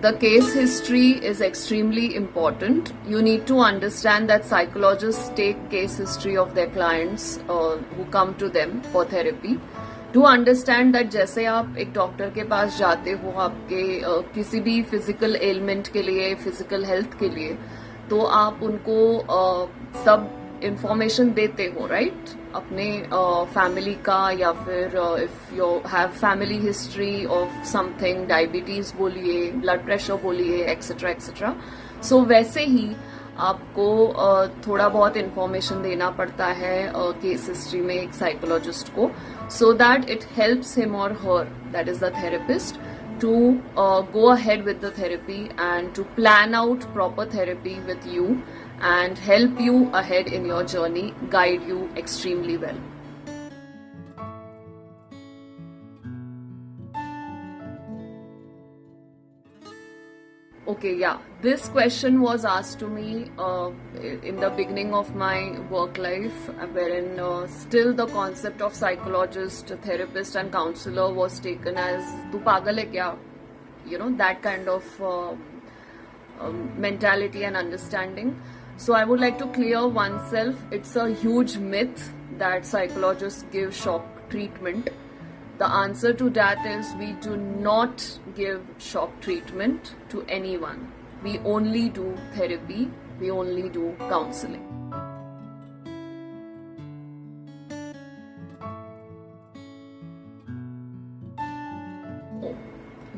The case history is extremely important. You need to understand that psychologists take case history of their clients who come to them for therapy. To understand that जैसे आप एक doctor के पास जाते हो आपके किसी भी physical element के लिए, फिजिकल हेल्थ के लिए, तो आप उनको सब इंफॉर्मेशन देते हो, राइट? अपने फैमिली का, या फिर if you have family history of something, diabetes बोलिए, ब्लड प्रेशर बोलिए, एक्सेट्रा एक्सेट्रा. सो वैसे ही आपको थोड़ा बहुत इंफॉर्मेशन देना पड़ता है केस हिस्ट्री में एक साइकोलॉजिस्ट को, so that it helps him or her, that is the therapist, to go ahead with the therapy and to plan out proper therapy with you and help you ahead in your journey, guide you extremely well. Okay, yeah. This question was asked to me in the beginning of my work life, wherein still the concept of psychologist, therapist and counselor was taken as "tu pagal hai kya?" You know, that kind of mentality and understanding. So I would like to clear oneself. It's a huge myth that psychologists give shock treatment. The answer to that is we do not give shock treatment to anyone. We only do therapy. We only do counseling.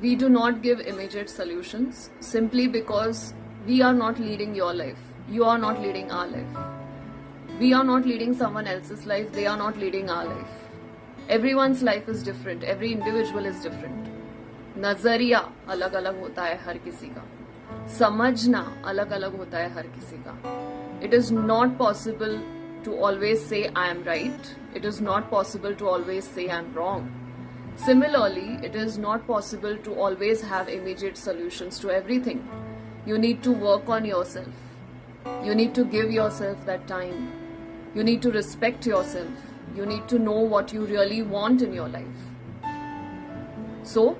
We do not give immediate solutions simply because we are not leading your life. You are not leading our life. We are not leading someone else's life. They are not leading our life. Everyone's life is different. Every individual is different. नजरिया अलग अलग होता है हर किसी का, समझना अलग अलग होता है हर किसी का. It is not possible to always say I am right. It is not possible to always say I am wrong. Similarly, it is not possible to always have immediate solutions to everything. You need to work on yourself. You need to give yourself that time. You need to respect yourself. You need to know what you really want in your life. So,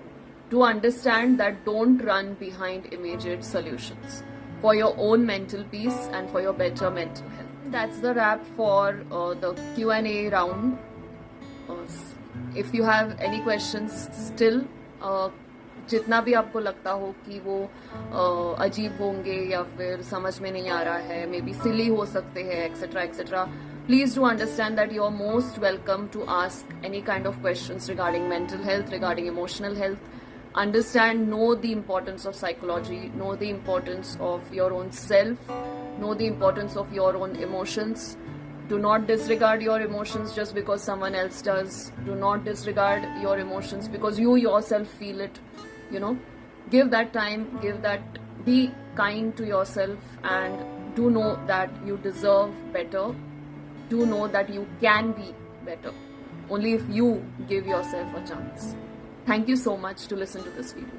to understand that, don't run behind immediate solutions for your own mental peace and for your better mental health. That's the wrap for the Q&A round. If you have any questions still, जितना भी आपको लगता हो कि वो अजीब होंगे या फिर समझ में नहीं आ रहा है, मे बी सिली हो सकते हैं, etcetera etcetera, please do understand that you are most welcome to ask any kind of questions regarding mental health, regarding emotional health. Understand, know the importance of psychology, know the importance of your own self, know the importance of your own emotions. Do not disregard your emotions just because someone else does. Do not disregard your emotions because you yourself feel it. You know, give that time, be kind to yourself, and do know that you deserve better. Do know that you can be better only if you give yourself a chance. Thank you so much to listen to this video.